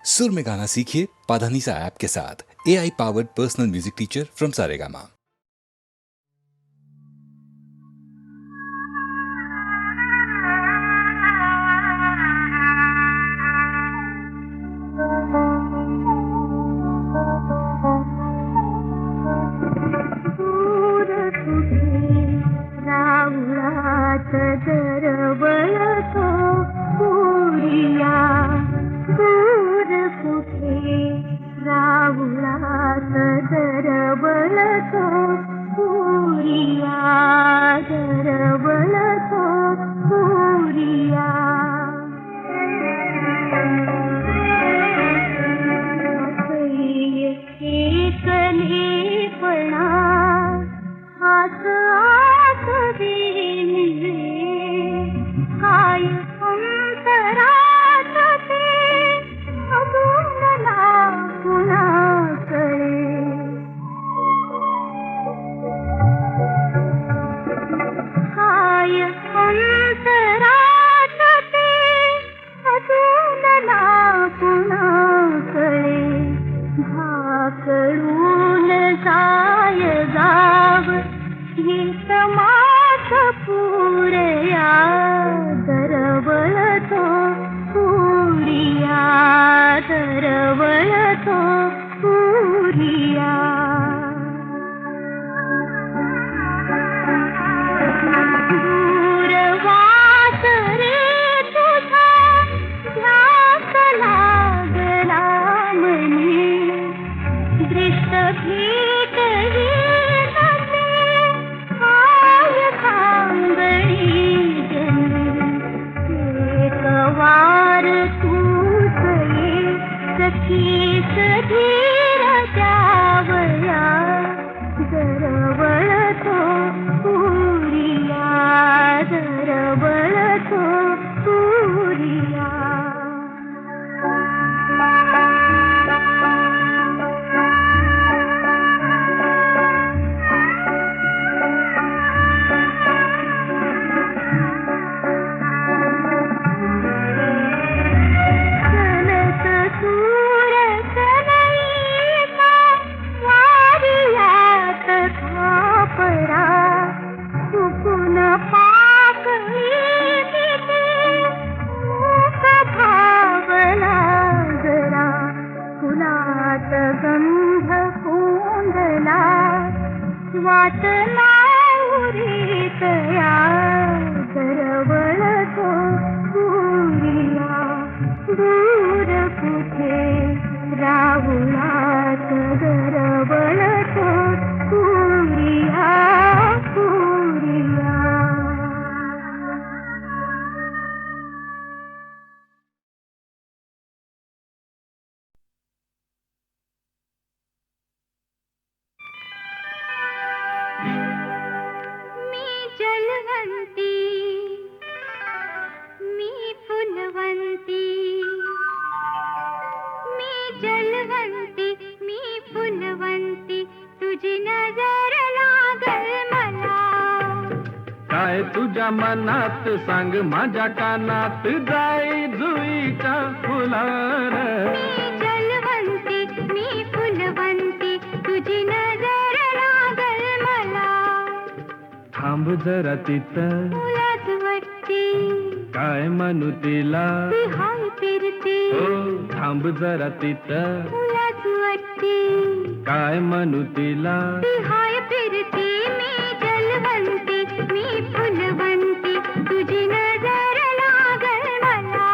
सुर में गाना सीखिए पाधानीसा ऐप के साथ। AI powered personal music teacher from Saregama. तुझ्या मनात सांग माझ्या कानात जाई जुईच्या फुलार मी जलवंती मी फुलवंती तुझी नजर लागल मला थांब जरा तिथं तुलाच वाटती काय म्हणू तिला ती हाय फिरती हो थांब जरा तिथं तुलाच वाटती काय म्हणू तिला ती हाय फिरती मी जलवंती मी फुलवंती तुझी नजर लागल मला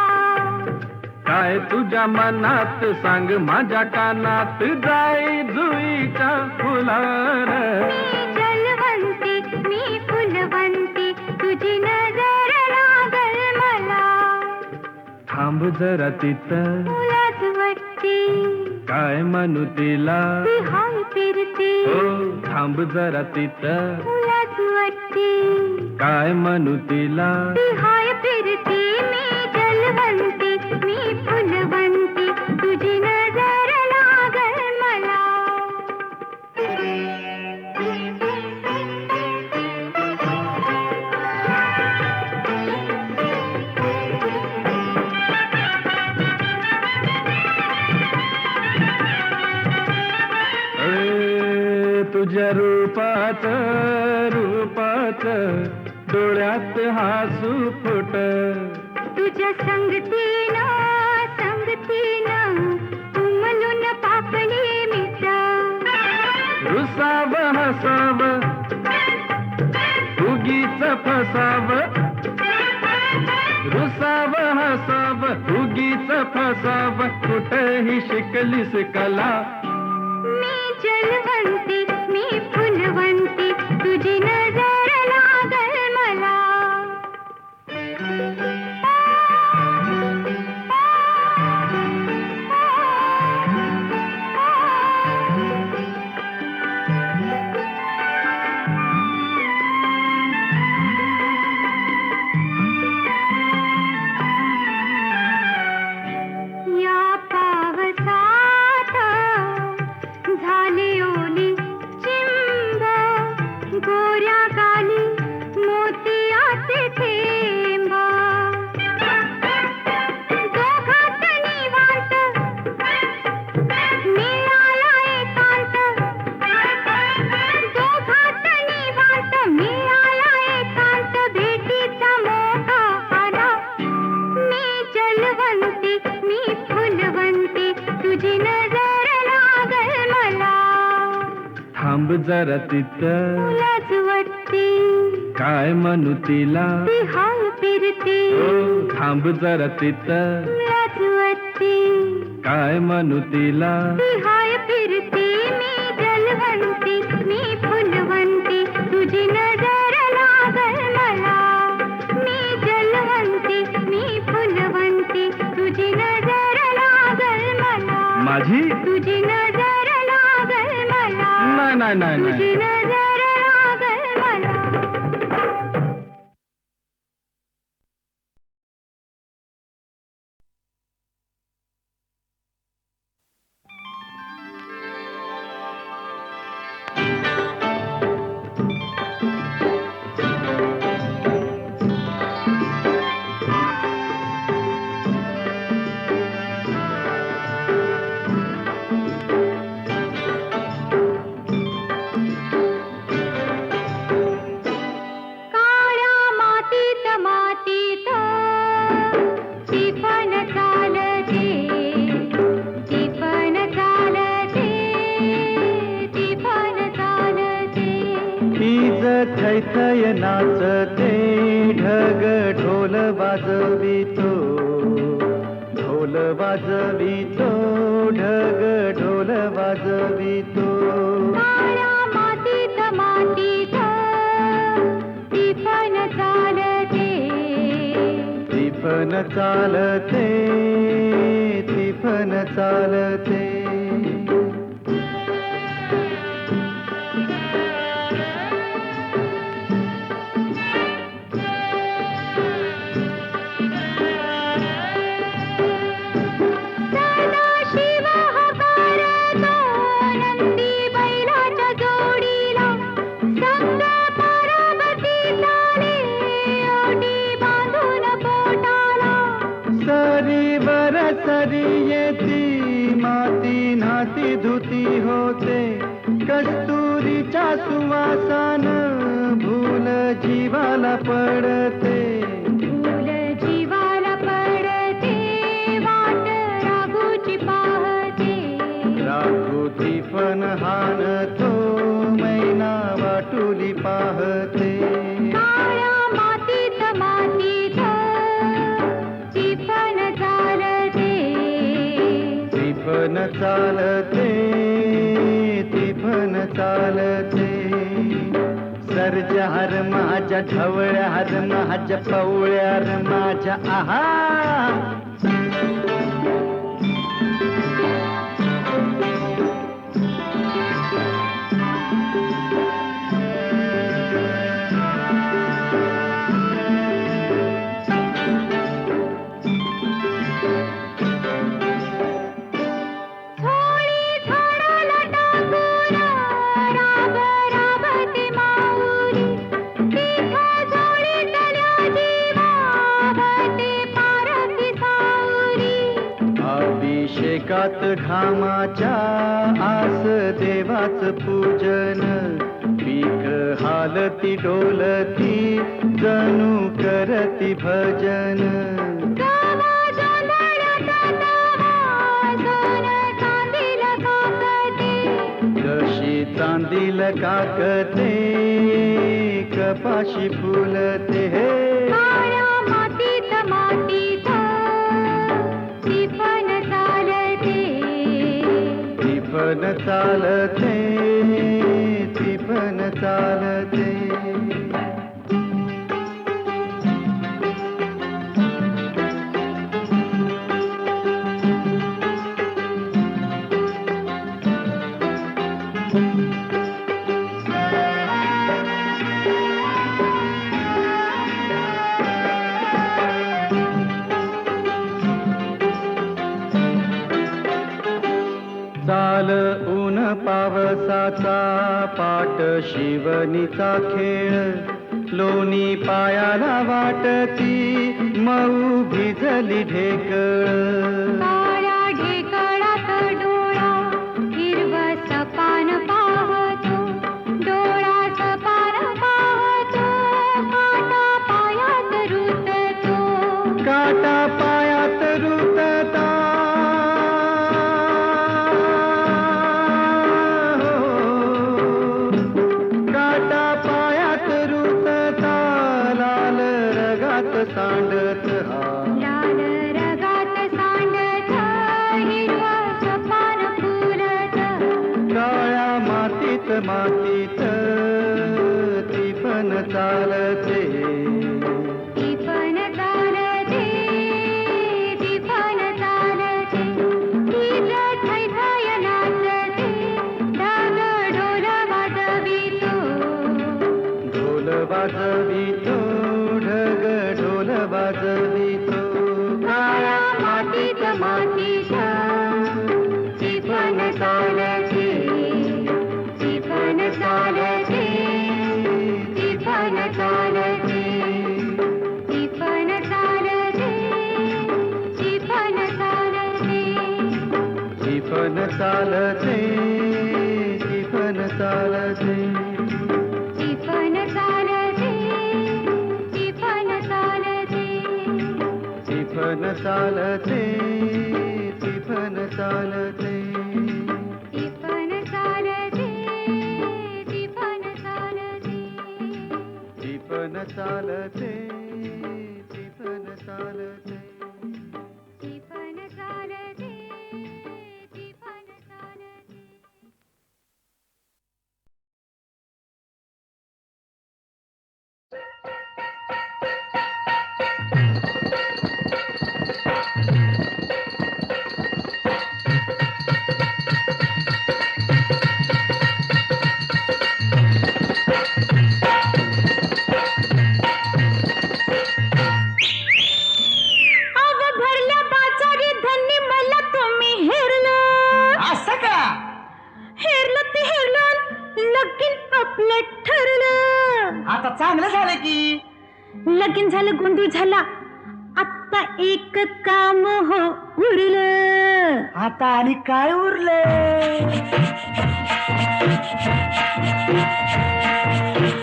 काय तुझ्या मनात सांग माझ्या कानात जाई जुईच्या फुलार मी जलवंती मी फुलवंती तुझी नजर लागल मला थांब जरा तिथं तुलाच वाटती काय म्हणू तिला ती हाय फिरती हो थांब जरा तिथं तुलाच वाटती काय म्हणू तिला ती हाय फिरती मी जलवंती मी फुलवंती तुझी नजर लागल मला तुझ्या रूपाच डोळ्यात हसू फुट. तुझ्या संगतीनं उमलून पापडी मिट. रुसाव हसाव उगीच फसाव. रुसाव हसाव उगीच फसाव कुठेही शिकलीस कला. मी जलवंती मी फुलवंती तुझी नजर लागल मला. या पावसात झाली ओली चिंब. गोऱ्या गाली मोतियाचे थेंब. दोघात निवांत मिळाला एकांत. दोघात निवांत मिळाला एकांत. भेटीचा मोका आला. मी जलवंती मी फुलवंती तुझी नजर लागल मला. थांब जरा तिथं तुलाच वाटते काय म्हणू तिला. ती हाय फिरते. ओ थांब जरा तिथं तुलाच वाटते काय म्हणू तिला. ती हाय फिरते. मी जलवंती मी फुलवंती तुझी नजर लागल मला. मी जलवंती मी फुलवंती तुझी नजर लागल मला. माझी तुझी नजर लागल मला. नाही नाही नाही तुझी नाही. नजर लागल मला. काळ्या मातीत मातीत ती पण चालते. ती पण चालते. ती पण चालते. हीच थैथय नाचते ढग ढोल वाजवितो. ढोल वाजवितो ढग ढोल वाजवितो. काळ्या मातीत मातीत ती पण चालते. ती पण चालते ती पण चालते. सदाशिव हकारतो नंदी बैलाच्या जोडीला. संग पार्वती चाले ओटी बांधून पोटाला. सरीवर सरी येती माती नाती धुती होते. कस्तुरीच्या सुवासान भूल जीवाला पडते. फूल जीवाला पडते. वाट राघूची पाहते. राघोती पण हानतो मैना वाटुली पाहते. काळ्या मातीत मातीत ती पण चालते. ती पण चालते ती पण चालते. सर्जा हर माझ्या ढवळ्या हर माझ्या पवळ्या हर माझ्या आहा. थोडी झाडाला टाकून राब राबते माऊली. तिथं झोळीतल्या जीवावते पारखी सा. उष्कात घामाच्या आस देवाच पूजन पीक हालती डोलती जणू करती भजन गावा जोंधळ्याचा तावा, सोनं चांदीला काकते. जशी चांदील काकते कपाशी फुलते हे काळ्या मातीत मातीत टिपण चालते. टिपण चालते टिपण चालते चाल ऊन पावसाचा पाट शिवणीचा खेळ लोणी पायाला वाटती मऊ भिजली ढेकळ काळ्या ढेकळात डोळा हिरवं सपान पाहतो. डोळा सपान पाहतो, काटा पायात रुततो. काटा पायात रुतता काटा पायात रुतता लाल रगात सांडत हा लाल रगात सांडत हिरवं सपान फुलत. काळ्या मातीत मातीत ती पण चालते टिपण चालते, टिपण चालते. हीच थैथय नाचते, ढग ढोल वाजवितो. ढोल वाजवितो ढग ढोल वाजवितो काळ्या मातीत मातीत ती पण चालते ती पण चालते ती पण चालते टिपण चालते, टिपण चालते. ती पण चालते ती पण चालते टिपण चालते, टिपण चालते. ती पण चालते ती पण चालते टिपण चालते, टिपण चालते. ती पण चालते ती पण चालते टिपण चालते, टिपण चालते. अव भरल्या बाजारी धनी मला तुम्ही हेरलं. असं का हेरलं ते हेरलं, लगीन आपलं ठरलं. आता चांगलं झालं की लगीन झालं, गोंधळ झाला, आता एक काम हो उरलं. आता आणि काय उरलं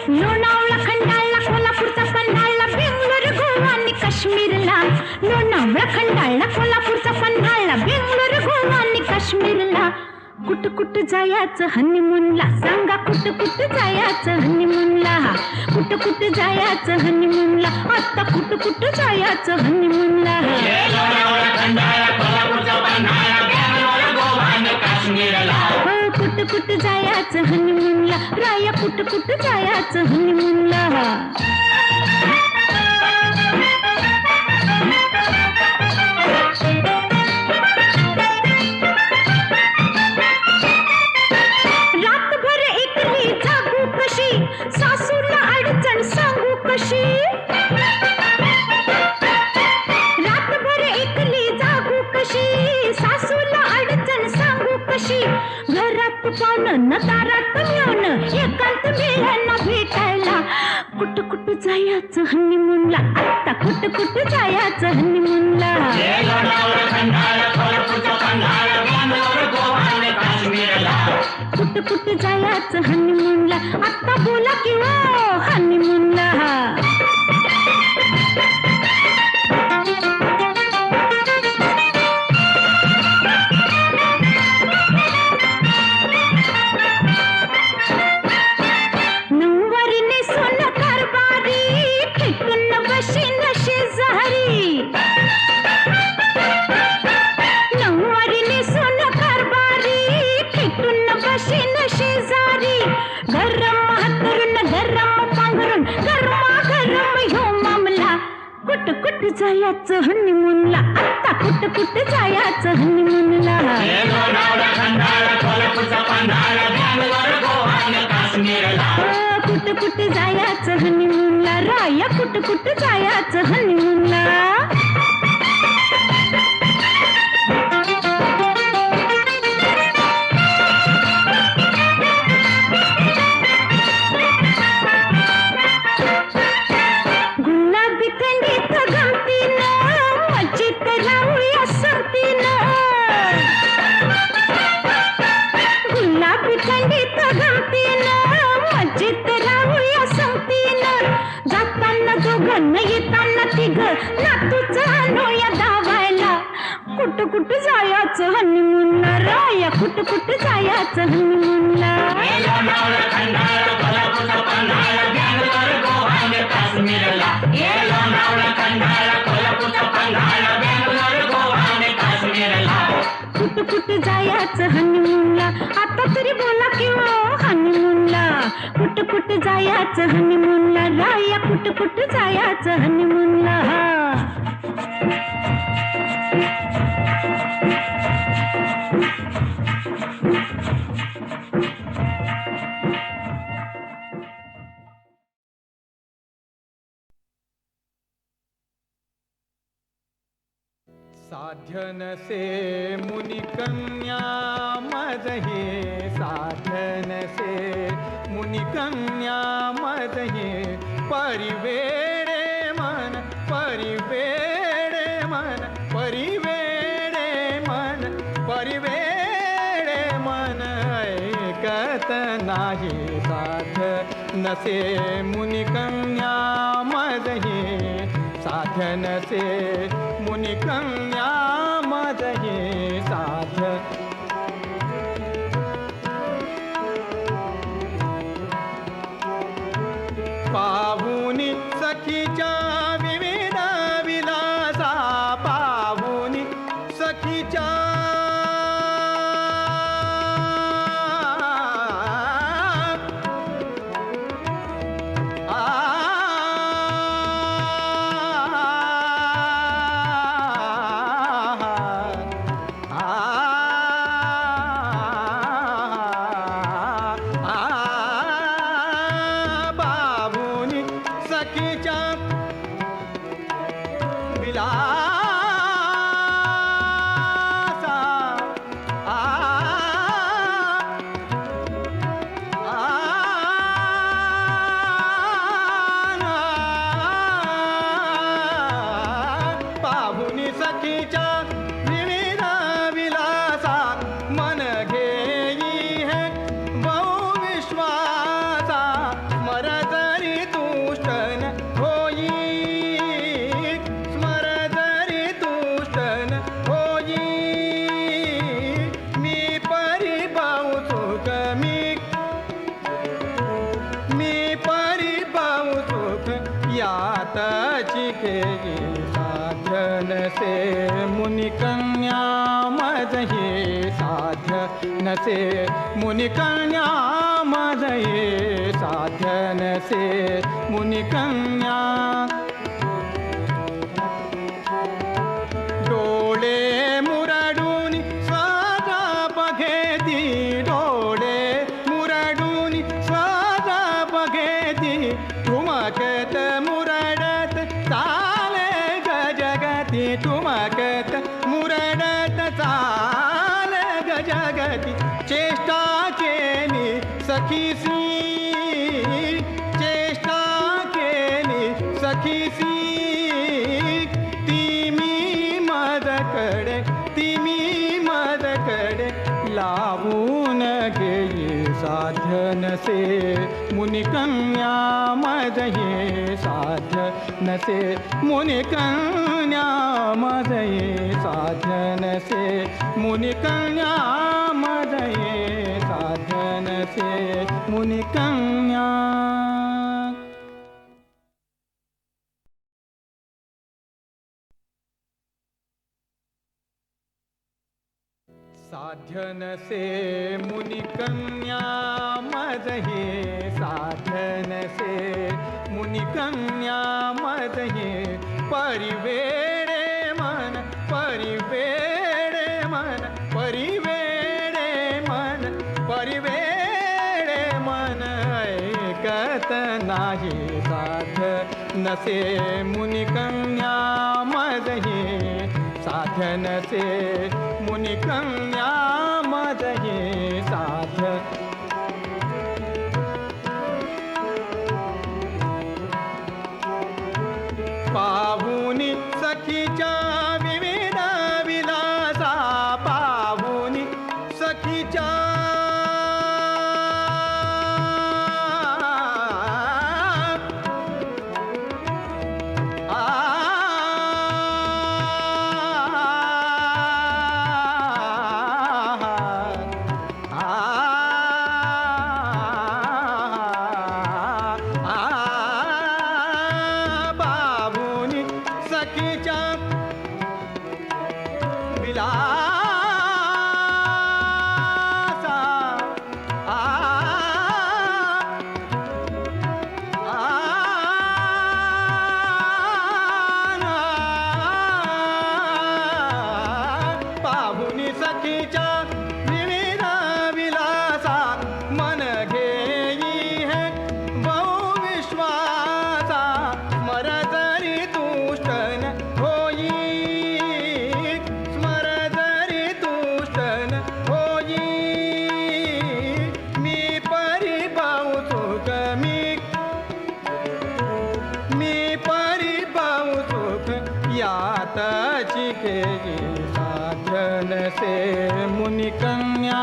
लोणावळा खंडाळला, कोल्हापूरचा पन्हाळला, बेंगलोर गोवा आणि काश्मीरला. लोणावळा खंडाळला, कोल्हापूरचा पन्हाळला, बेंगलोर गोवा आणि काश्मीरला. कुठं कुठं जायचं हनीमूनला, सांगा कुठं कुठं जायचं हनीमूनला. कुठं कुठं जायचं हनीमूनला, आता कुठं कुठं जायचं हनीमूनला. हो कुठं कुठं जायचं हनीमूनला, राया कुठं कुठं जायचं हनीमूनला. रातभर एकली जागू कशी, सासूला अडचण सांगू कशी. रातभर एकली जागू कशी, सासूला अडचण सांगू कशी. घरात पाहुणं न दारात येऊन एकांत मिळाला भेटायला. कुठं कुठं जायचं हनीमूनला, आता कुठ जायचं हनीमूनला. कुठ जायचं हनीमूनला, आता बोला की हो हनीमूनला. नऊवारीने सोनं कारभारी फेकून बशीन शेजारी. नऊवारीने सोनं कारभारी फेकून बशीन शेजारी. गरम हातरून गरम पांघरून गरमागरम ह्यो मामला. कुठ जायचं हनीमूनला, आता कुठ जायचं हनीमूनला. कुठ जायचं हनीमूनला, राया कुठ जायचं हनीमूनला. गुलाबी थंडीत गमतीनं मजेत राहूया संगतीनं. गुलाबी थंडीत गमतीनं मजेत राहूया संगतीनं. जाताना दोघं येताना तिघं नातूच आणूया धावायला. कुठ जायचं हनीमूनला, राया कुठ जायचं हनीमूनला. कुठ जायचं हनीमूनला, आता तरी बोला की हो हनीमूनला. कुठ जायचं हनीमूनला, राया कुठ जायचं हनीमूनला. साध्य नसे मुनिकन्या मदहे, साध्य नसे मुनिकन्या मदहे. परिवेडे मन परिवेडे मन परिवेडे मन परिवेडे मन. ऐकत नाही साध्य नसे मुनिकन्या मदहे, साध्य नसे मुनिकन्या मदहे. साध्य पाहुनी सखीच्या विविध विलासा, पाहुनी सखीच्या मुनिकन्या मदहे, साध्य नसे मुनिकन्या मदहे. साध्य नसे मुनिकन्या. डोळे मुरडून स्वतः बघेती, डोळे मुरडून स्वतः बघेती. ठुमकत मुरडत चाले गजगती, ठुमकत मुरडत चाले गजगती. चेष्टा केली सखीसी, चेष्टा केली लावून घेई साध्य नसे मुनिकन्या मजये साध्य नसे मुनिकन्या मजये साध्य नसे मुनिकन्या मजये साध्य नसे मुनिकन्या. साध्य नसे मुनिकन्या मजहे साध्य नसे मुनिकन्या मजहे परिवेडे मन परिवेडे मन परिवेडे मन परिवेडे मन ऐकत नाही साध्य नसे मुनिकन्या मजहे साध्य नसे मुनिकन्या मजये साध्य. पाहुनी सखीच्या विविध विलासा पाहुनी सखीच्या मुनिकन्या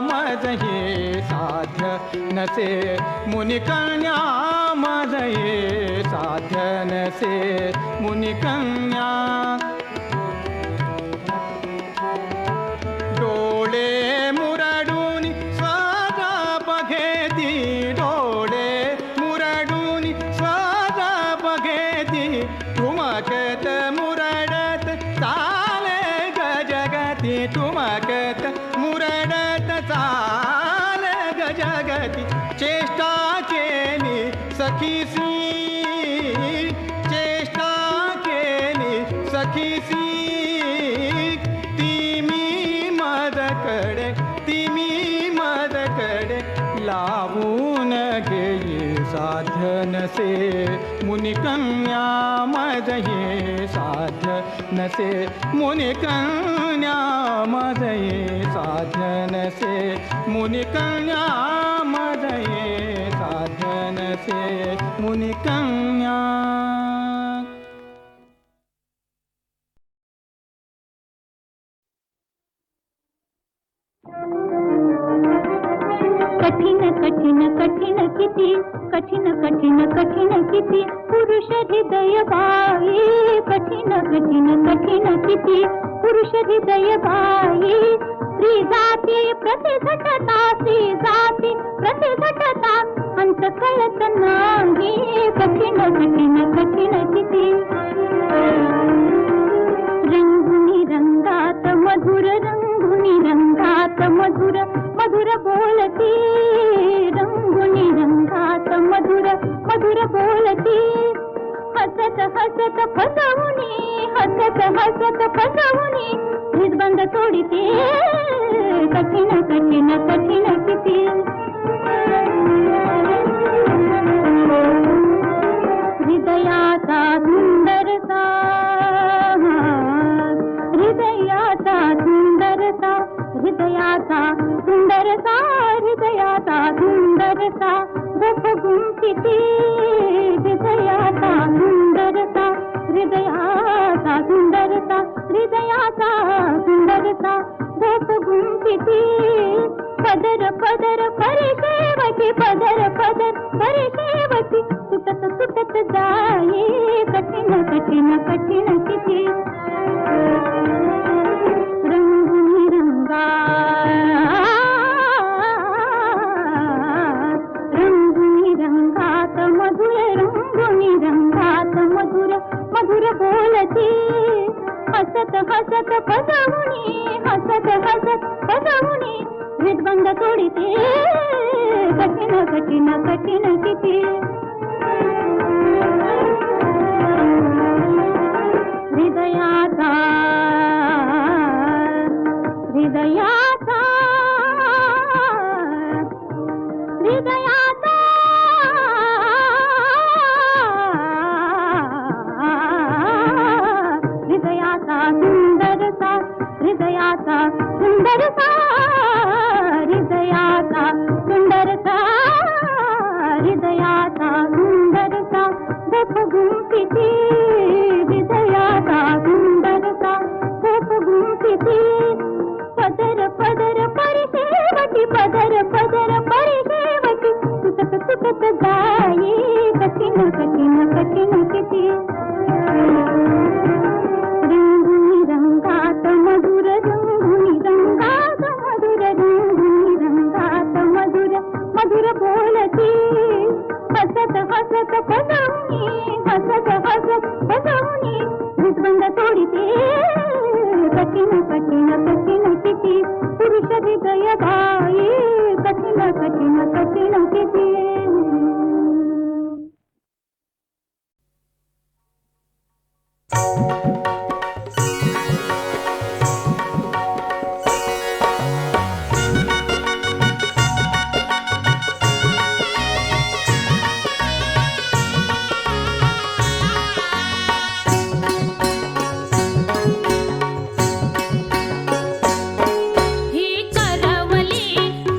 मजये साध्य नसे मुनिकन्या मजये साध्य नसे मुनिकन्या. डोळे मुरडून स्वरा बघेती डोळे मुरडून स्वरा बघेती ठुमकत मुरडत चाले गजगती ठुमकत मुरडत चाले गजगती. चेष्टा केली सखीसी चेष्टा केली सखीसी तिमी मदकडे लावून घेई साध्य नसे मुनिकन्या मजये साध्य नसे मुनिकन्या मजये साध्य नसे मुनिकन्या मजये साध्य नसे मुनिकन्या. कठीण कठीण कठीण किती कठीण कठीण कठीण किती पुरुष हृदय बाई कठीण कठीण कठीण किती पुरुष हृदय बाई. स्त्री जाती प्रतिघटता स्त्री जाती प्रतिघटता अंत कळत नाही कठीण कठीण कठीण किती. रंगुनी रंगात मधुर रंगुनी रंगात मधुर मधुर बोलती रंगुनी रंगात मधुर मधुर बोलती. हसत हसत फसवुनी हसत हसत फसवुनी हृदबंध तोडिते कठीण कठीण कठीण किती. हृदयाचा सुंदरता हृदयाचा सुंदरता हृदयाचा सुंदरता हृदयाचा सुंदरता गोप गुंफिती हृदयाचा सुंदरता हृदयाचा सुंदरता हृदयाचा सुंदरता गोप गुंफिती पदर पदर परिसेवती पदर पदर परिसेवती सुटत सुटत जाई कठीण कठीण कठीण किती रंगुनी रंगा रंगुनी रंगात मधुर रंगुनी रंगात मधुर मधुर बोलती हसत हसत पदमुनी हसत हसत पदमुनी हृदबंध तोडिते कठीण कठीण कठीण किती हृदयाचा हृदयाचा हृदयाचा हृदयाचा सुंदरसा हृदयाचा सुंदरसा हृदयाचा सुंदरसा हृदयाचा सुंदरसा गोप गुंफिती हृदयाचा सुंदरसा गोप गुंफिती पदर पदर परिसेवती पदर पदर परिसेवती सुटत सुटत जाई कठीण कठीण कठीण किती रंगुनी रंगात मधुर रंगुनी रंगात मधुर रंगुनी रंगात मधुर मधुर बोलती हसत हसत पदमुनी हसत हसत पदमुनी हृदबंध तोडिते कठीण कठीण कठीण किती पुरुष हृदय बाई कठीण कठीण कठीण किती ही करवली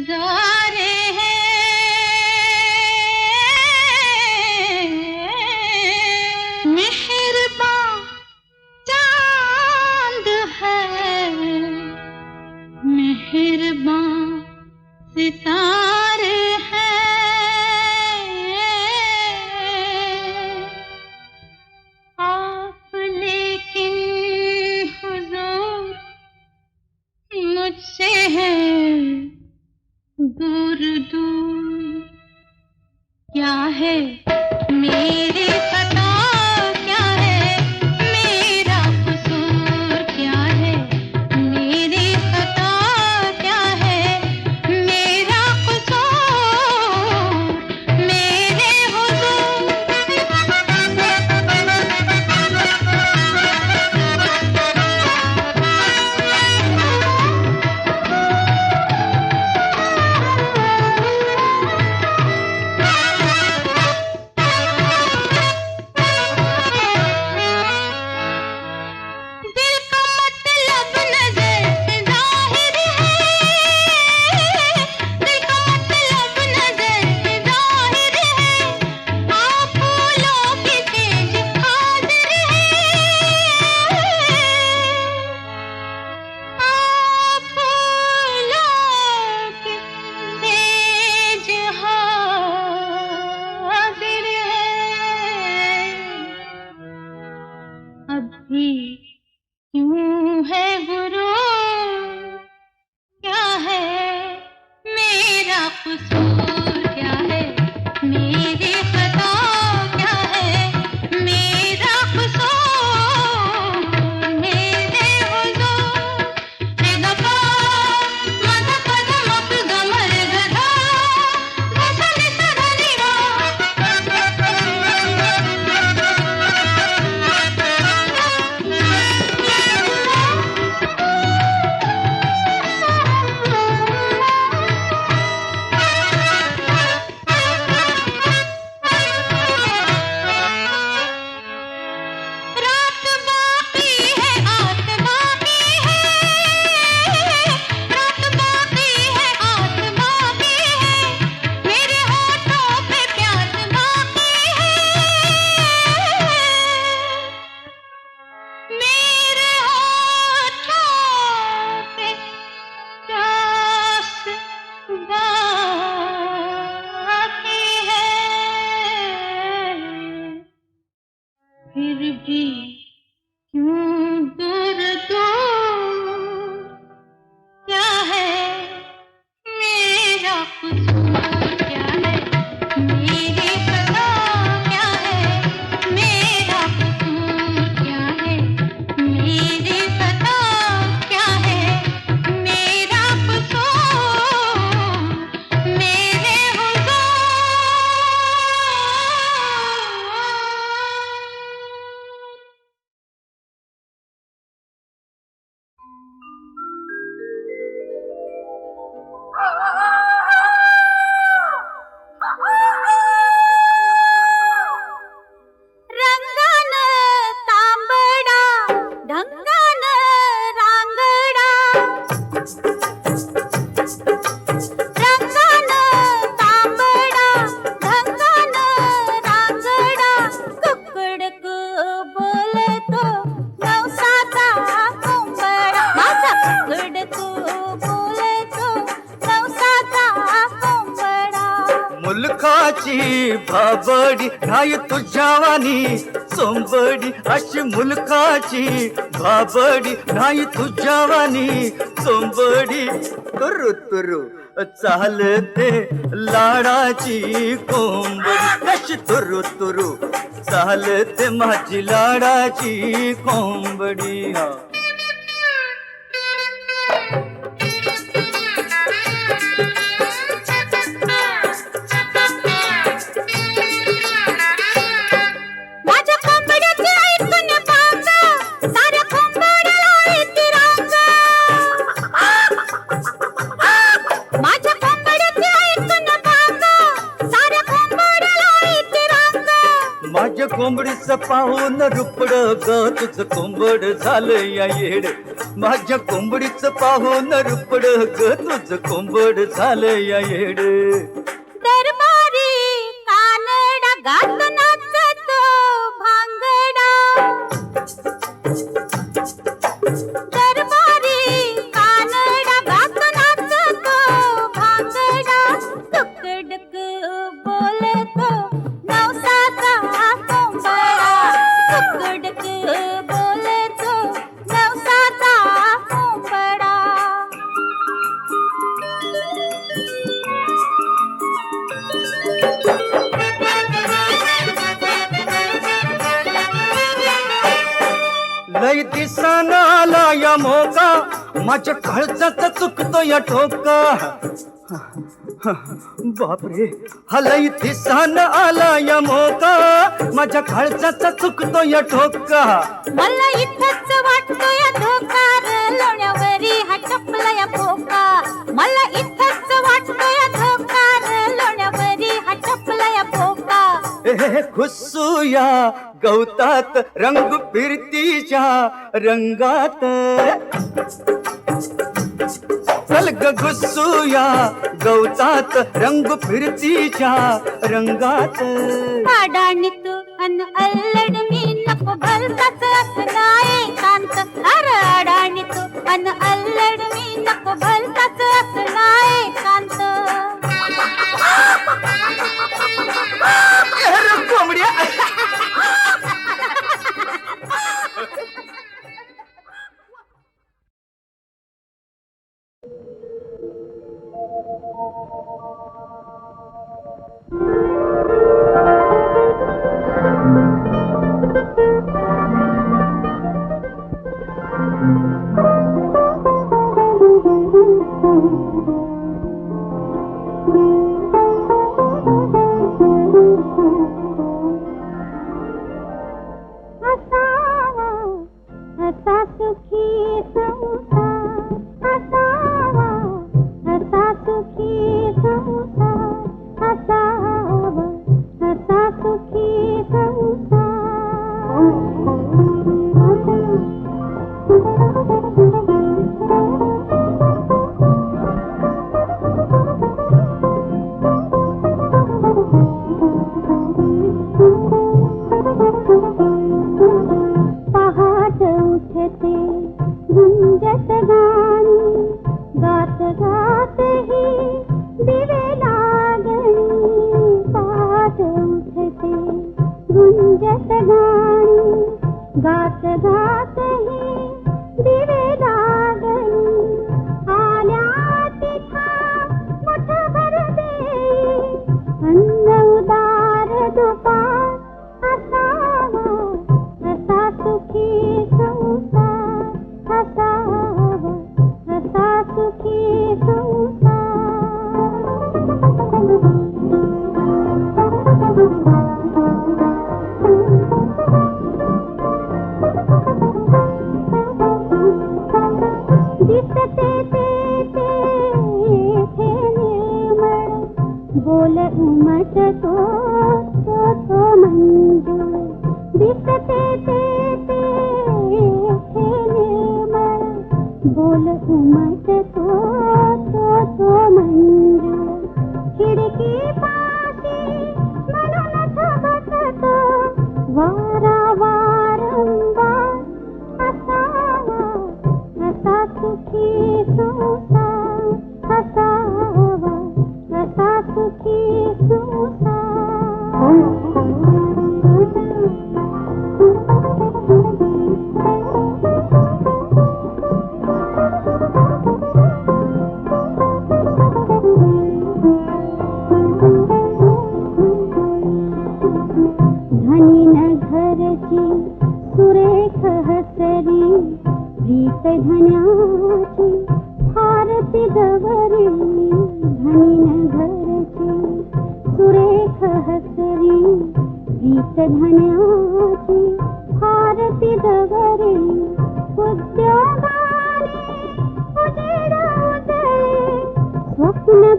नजारे हैं मेहरबान चांद है मेहरबान सितारे हैं आप लेकिन हुजूर मुझसे है दूर दूर क्या है मेरे खता क्या है मेरा कसूर क्या है मेरे खता क्या है मेरा कसूर मेरे क्यों है गुरु क्या है मेरा कसूर क्या है मेरे खता क्या है मेरा कसूर मेरे हुजूर रे गपा मद पद मप गमर गधा गसनि सधनि रात बाकी है आत बाकी है रात बाकी है आत बाकी है मेरे होठों पे प्यास बाकी है मेरे होठों पे प्यास बाकी है फिर भी क्यों दूर दूर क्या है मेरा कसूर क्या है मेरे खता क्या है मेरा कसूर क्या है मेरे खता क्या है मेरा कसूर मेरे रंगन तांबडा ढंगन रांगडा रंगन तांबडा ढंगन रांगडा कुकडक बोलतो नवसाचा कोंबडा माझा कुकडक बोलतो नवसाचा कोंबडा मुलखाची भाबडी नाही तुझ्यावानी सोंबडी अशी मुलखाची भाबडी नाही तुझ्यावानी सोंबडी तुरु तुरु चालते लाडाची कोंबडी कशी तुरु तुरु चालते माझी लाडाची कोंबडी हा माझ्या कोंबड्याचे ऐकून भांग साऱ्या कोंबड्याला येते रांग माझ्या कोंबड्याचे ऐकून भांग साऱ्या कोंबड्याला येते रांग माझ्या कोंबडीचं पाहून रुपड ग तुझं कोंबड झालं या येड माझ्या कोंबडीचं पाहून रुपड ग तुझं कोंबड झालं या येड दरबारी कानडा गात नाचतो भांगडा दरबारी कानडा गात नाचतो भांगडा तुकडक बोलतो नवसाचा कोंबडा तुकडक बोलतो नवसाचा कोंबडा लय दिसाना आला या मोका माझ्या काळजाचा चुकतो या ठोका बापरे हा लय दिसाना आला या मोका माझ्या काळजाचा चुकतो या ठोका मला इथंच वाटतोय धोका र लोण्यावरी हा टपला या फोका मला इथंच वाटतोय धोका र लोण्यावरी हा टपला या फोका खुसूया गवतात रंग फिरतीच्या रंगात चल ग घुसूया गवतात रंग फिरतीच्या रंगात अडाणी तू अन अल्लड मी नको भलताच असला एकांत अरे अडाणी तू अन अल्लड मी नको भलताच असला एकांत अरे कोंबड्या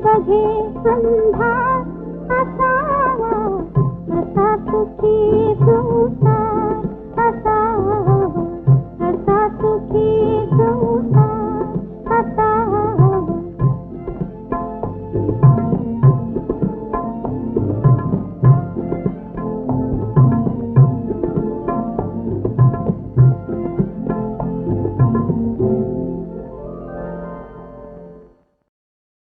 बघे अंधार असावा असा सुखी